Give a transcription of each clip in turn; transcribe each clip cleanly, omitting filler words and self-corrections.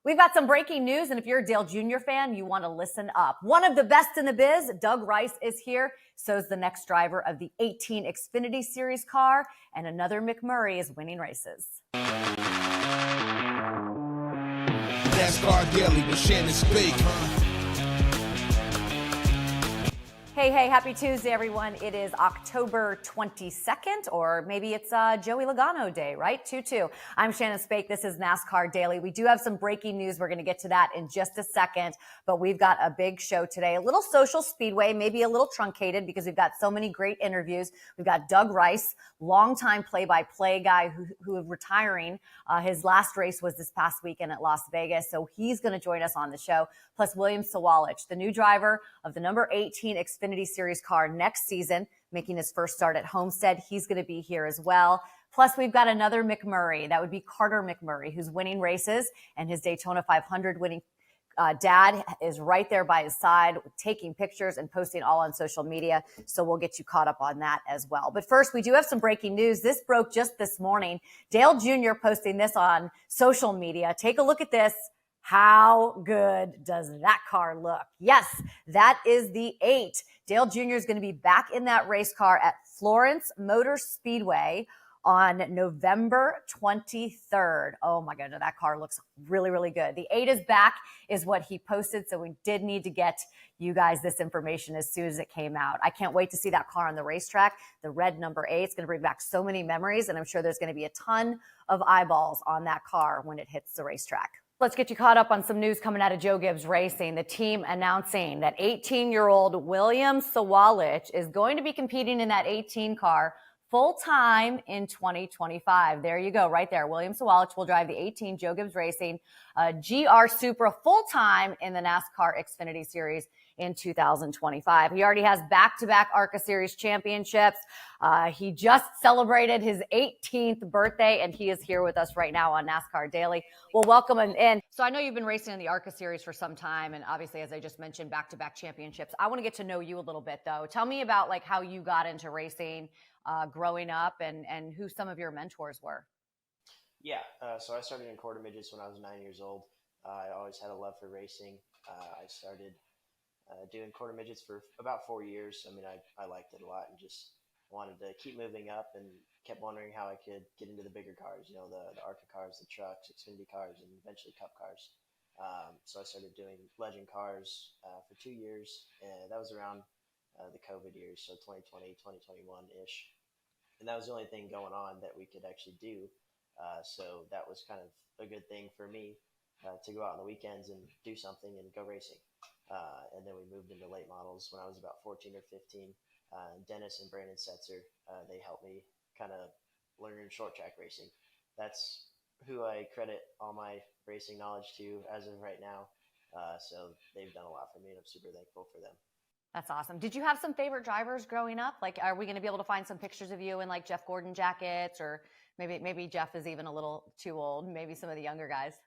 We've got some breaking news, and if you're a Dale Jr. fan, you want to listen up. One of the best in the biz, Doug Rice, is here. So is the next driver of the 18 Xfinity Series car, and another McMurray is winning races. NASCAR Daily with Shannon Spake. Hey, happy Tuesday, everyone. It is October 22nd, or maybe it's Joey Logano Day, right? 2-2. I'm Shannon Spake. This is NASCAR Daily. We do have some breaking news. We're going to get to that in just a second, but we've got a big show today. A little social speedway, maybe a little truncated because we've got so many great interviews. We've got Doug Rice, longtime play-by-play guy who is retiring. His last race was this past weekend at Las Vegas, so he's going to join us on the show. Plus William Sawalich, the new driver of the number 18 Xfinity Series car next season, making his first start at Homestead. He's going to be here as well. Plus, we've got another McMurray. That would be Carter McMurray, who's winning races, and his Daytona 500 winning dad is right there by his side, taking pictures and posting all on social media. So we'll get you caught up on that as well. But first, we do have some breaking news. This broke just this morning. Dale Jr. posting this on social media. Take a look at this. How good does that car look? Yes, that is the 8. Dale Jr. is going to be back in that race car at Florence Motor Speedway on November 23rd. Oh my God, that car looks really, really good. The 8 is back is what he posted. So we did need to get you guys this information as soon as it came out. I can't wait to see that car on the racetrack. The red number 8, it's going to bring back so many memories, and I'm sure there's going to be a ton of eyeballs on that car when it hits the racetrack. Let's get you caught up on some news coming out of Joe Gibbs Racing. The team announcing that 18-year-old William Sawalich is going to be competing in that 18 car full-time in 2025. There you go, right there. William Sawalich will drive the 18 Joe Gibbs Racing GR Supra full-time in the NASCAR Xfinity Series in 2025. He already has back-to-back ARCA Series championships. He just celebrated his 18th birthday, and he is here with us right now on NASCAR Daily. We'll welcome him in. So I know you've been racing in the ARCA Series for some time, and obviously, as I just mentioned, back-to-back championships. I want to get to know you a little bit, though. Tell me about like how you got into racing growing up, and who some of your mentors were. Yeah, so I started in quarter midgets when I was 9 years old. I always had a love for racing. I started doing quarter midgets for about 4 years. I mean, I liked it a lot and just wanted to keep moving up, and kept wondering how I could get into the bigger cars, you know, the ARCA cars, the trucks, Xfinity cars, and eventually Cup cars. So I started doing legend cars for 2 years, and that was around the COVID years, so 2020, 2021-ish. And that was the only thing going on that we could actually do. So that was kind of a good thing for me to go out on the weekends and do something and go racing. And then we moved into late models when I was about 14 or 15. Dennis and Brandon Setzer, they helped me kind of learn short track racing. That's who I credit all my racing knowledge to as of right now. So they've done a lot for me, and I'm super thankful for them. That's awesome. Did you have some favorite drivers growing up? Like, are we going to be able to find some pictures of you in like Jeff Gordon jackets, or maybe Jeff is even a little too old, maybe some of the younger guys?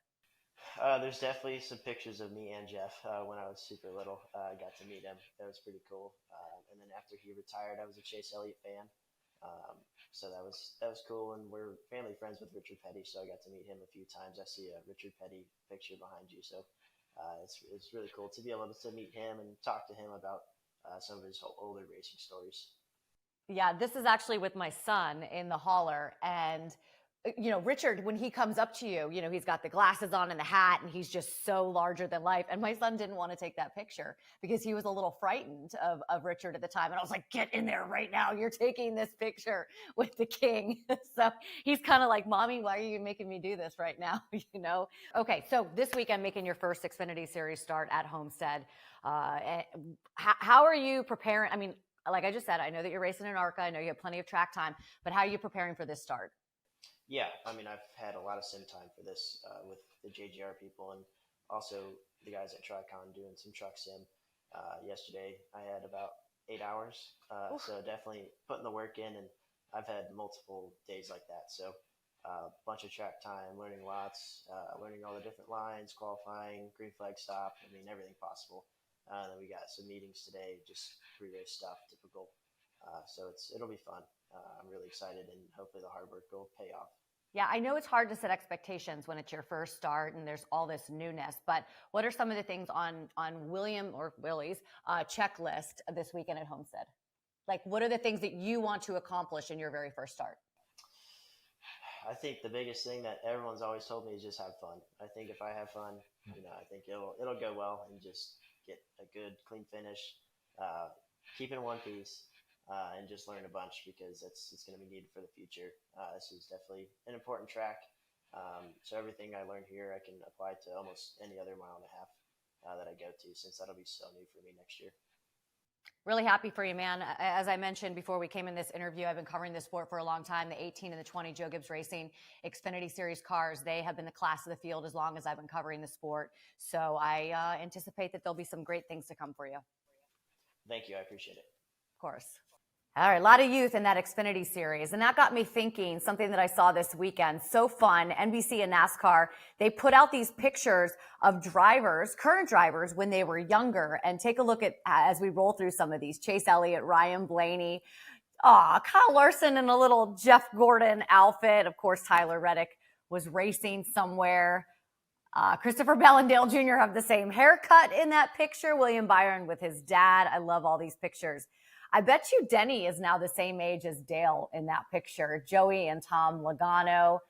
There's definitely some pictures of me and Jeff when I was super little. I got to meet him. That was pretty cool. And then after he retired, I was a Chase Elliott fan. So that was cool. And we're family friends with Richard Petty, so I got to meet him a few times. I see a Richard Petty picture behind you. So it's really cool to be able to meet him and talk to him about some of his older racing stories. Yeah, this is actually with my son in the hauler. And, you know, Richard, when he comes up to you, you know, he's got the glasses on and the hat, and he's just so larger than life. And my son didn't want to take that picture because he was a little frightened of Richard at the time. And I was like, get in there right now. You're taking this picture with the king. So he's kind of like, Mommy, why are you making me do this right now? You know? Okay, so this week I'm making your first Xfinity Series start at Homestead. How are you preparing? I mean, like I just said, I know that you're racing in ARCA. I know you have plenty of track time, but how are you preparing for this start? Yeah, I mean, I've had a lot of sim time for this with the JGR people, and also the guys at Tricon doing some truck sim. Yesterday, I had about 8 hours, so definitely putting the work in, and I've had multiple days like that. So a bunch of track time, learning lots, learning all the different lines, qualifying, green flag stop, I mean, everything possible. Then we got some meetings today, just pre-race stuff, typical. So it'll be fun. I'm really excited, and hopefully the hard work will pay off. Yeah, I know it's hard to set expectations when it's your first start and there's all this newness, but what are some of the things on William or Willie's checklist this weekend at Homestead? Like, what are the things that you want to accomplish in your very first start? I think the biggest thing that everyone's always told me is just have fun. I think if I have fun, I think it'll go well and just get a good clean finish, keep in one piece, and just learn a bunch because it's going to be needed for the future. This is definitely an important track. So everything I learned here, I can apply to almost any other mile and a half that I go to, since that'll be so new for me next year. Really happy for you, man. As I mentioned before we came in this interview, I've been covering this sport for a long time. The 18 and the 20 Joe Gibbs Racing Xfinity Series cars, they have been the class of the field as long as I've been covering the sport. So I anticipate that there'll be some great things to come for you. Thank you. I appreciate it. Of course. All right, a lot of youth in that Xfinity Series. And that got me thinking something that I saw this weekend. So fun. NBC and NASCAR, they put out these pictures of drivers, current drivers, when they were younger. And take a look at, as we roll through some of these, Chase Elliott, Ryan Blaney, Kyle Larson in a little Jeff Gordon outfit. Of course, Tyler Reddick was racing somewhere. Christopher Bell and Dale Jr. have the same haircut in that picture. William Byron with his dad. I love all these pictures. I bet you Denny is now the same age as Dale in that picture. Joey and Tom Logano.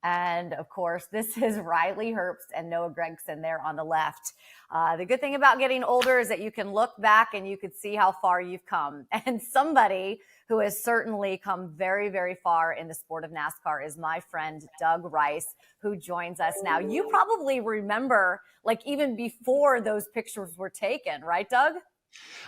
And of course, this is Riley Herbst and Noah Gragson there on the left. The good thing about getting older is that you can look back and you can see how far you've come. And somebody who has certainly come very, very far in the sport of NASCAR is my friend Doug Rice, who joins us now. You probably remember, like, even before those pictures were taken, right, Doug?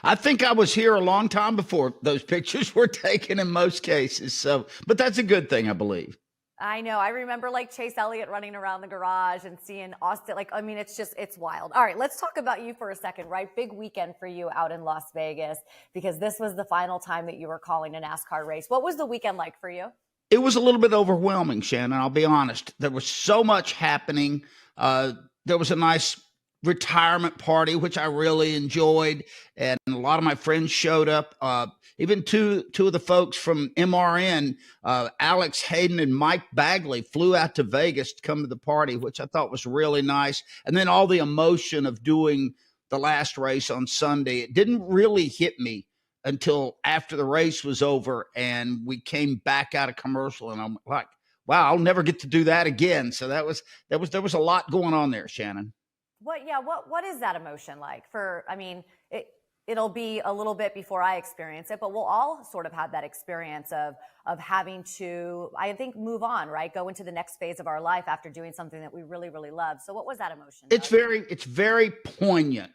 I think I was here a long time before those pictures were taken in most cases. So, but that's a good thing, I believe. I know. I remember like Chase Elliott running around the garage and seeing Austin. It's wild. All right, let's talk about you for a second, right? Big weekend for you out in Las Vegas because this was the final time that you were calling a NASCAR race. What was the weekend like for you? It was a little bit overwhelming, Shannon. I'll be honest. There was so much happening. There was a nice retirement party, which I really enjoyed. And a lot of my friends showed up. Even two of the folks from MRN, Alex Hayden and Mike Bagley, flew out to Vegas to come to the party, which I thought was really nice. And then all the emotion of doing the last race on Sunday, it didn't really hit me until after the race was over and we came back out of commercial. And I'm like, wow, I'll never get to do that again. So there was a lot going on there, Shannon. What is that emotion like? It'll be a little bit before I experience it, but we'll all sort of have that experience of having to, I think, move on, right? Go into the next phase of our life after doing something that we really, really love. So what was that emotion? It's very poignant.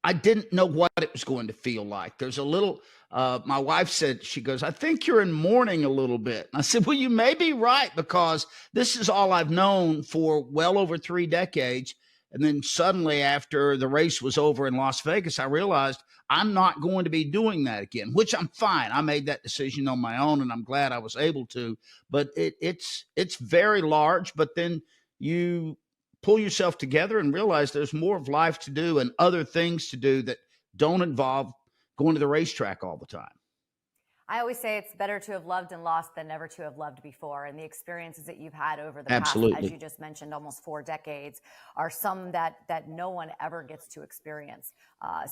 I didn't know what it was going to feel like. There's a little, my wife said, she goes, I think you're in mourning a little bit. And I said, well, you may be right, because this is all I've known for well over 3 decades. And then suddenly after the race was over in Las Vegas, I realized I'm not going to be doing that again, which I'm fine. I made that decision on my own and I'm glad I was able to, but it's very large. But then you pull yourself together and realize there's more of life to do and other things to do that don't involve going to the racetrack all the time. I always say it's better to have loved and lost than never to have loved before. And the experiences that you've had over the past, as you just mentioned, almost 4 decades, are some that no one ever gets to experience.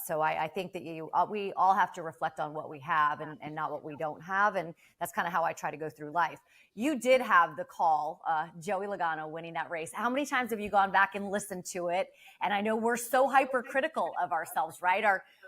So I think that we all have to reflect on what we have and not what we don't have. And that's kind of how I try to go through life. You did have the call, Joey Logano winning that race. How many times have you gone back and listened to it? And I know we're so hypercritical of ourselves, right?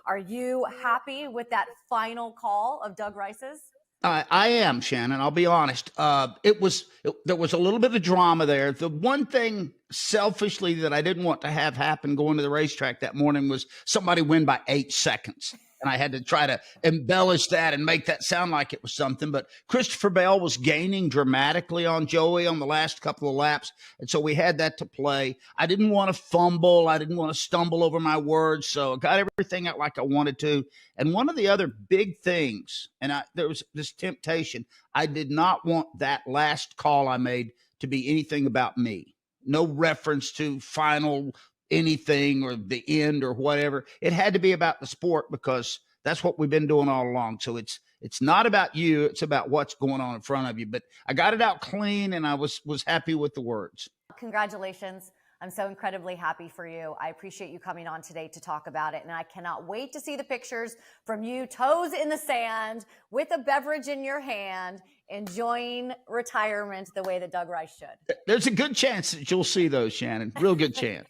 Are you happy with that final call of Doug Rice's? I am, Shannon. I'll be honest. There was a little bit of drama there. The one thing selfishly that I didn't want to have happen going to the racetrack that morning was somebody win by 8 seconds. And I had to try to embellish that and make that sound like it was something. But Christopher Bell was gaining dramatically on Joey on the last couple of laps. And so we had that to play. I didn't want to fumble. I didn't want to stumble over my words. So I got everything out like I wanted to. And one of the other big things, and there was this temptation, I did not want that last call I made to be anything about me. No reference to final anything or the end or whatever. It had to be about the sport, because that's what we've been doing all along. So it's It's not about you. It's about what's going on in front of you. But I got it out clean, and I was happy with the words. Congratulations. I'm so incredibly happy for you. I appreciate you coming on today to talk about it. And I cannot wait to see the pictures from you, toes in the sand, with a beverage in your hand, enjoying retirement the way that Doug Rice should. There's a good chance that you'll see those, Shannon. Real good chance.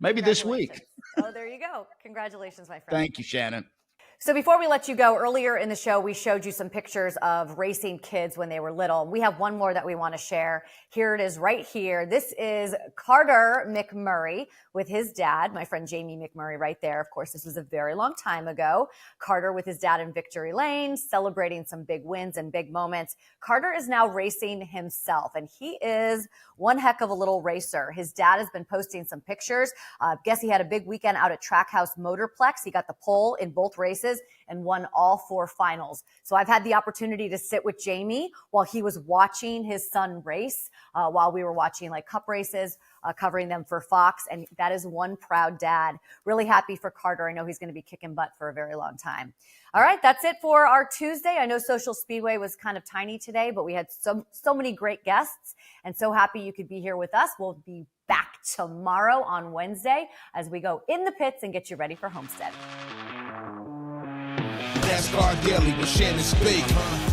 Maybe this week. Oh, there you go. Congratulations, my friend. Thank you, Shannon. So before we let you go, earlier in the show, we showed you some pictures of racing kids when they were little. We have one more that we want to share. Here it is right here. This is Carter McMurray with his dad, my friend Jamie McMurray right there. Of course, this was a very long time ago. Carter with his dad in Victory Lane, celebrating some big wins and big moments. Carter is now racing himself, and he is one heck of a little racer. His dad has been posting some pictures. Guess he had a big weekend out at Trackhouse Motorplex. He got the pole in both races and won all 4 finals. So I've had the opportunity to sit with Jamie while he was watching his son race, while we were watching like cup races, covering them for Fox. And that is one proud dad. Really happy for Carter. I know he's going to be kicking butt for a very long time. All right, that's it for our Tuesday. I know Social Speedway was kind of tiny today, but we had so many great guests, and so happy you could be here with us. We'll be back tomorrow on Wednesday as we go in the pits and get you ready for Homestead. NASCAR Daily with Shannon Spake.